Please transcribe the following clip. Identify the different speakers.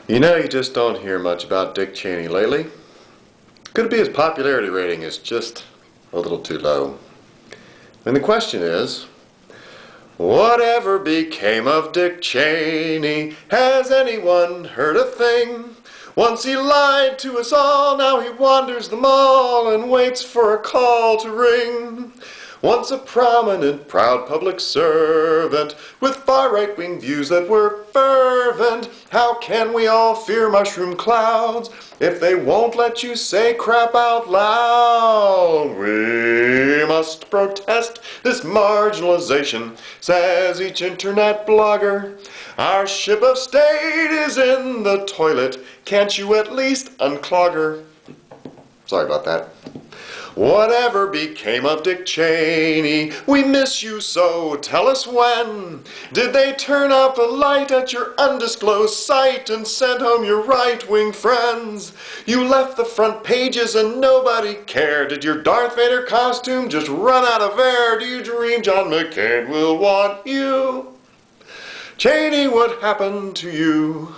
Speaker 1: You know, you just don't hear much about Dick Cheney lately. Could it be his popularity rating is just a little too low? And the question is, whatever became of Dick Cheney? Has anyone heard a thing? Once he lied to us all, now he wanders the mall and waits for a call to ring. Once a prominent, proud public servant with far right-wing views that were fervent, how can we all fear mushroom clouds if they won't let you say crap out loud? We must protest this marginalization, says each internet blogger. Our ship of state is in the toilet, can't you at least unclog her? Sorry about that. Whatever became of Dick Cheney? We miss you so, tell us when. Did they turn out the light at your undisclosed site and send home your right-wing friends? You left the front pages and nobody cared. Did your Darth Vader costume just run out of air? Do you dream John McCain will want you? Cheney, what happened to you?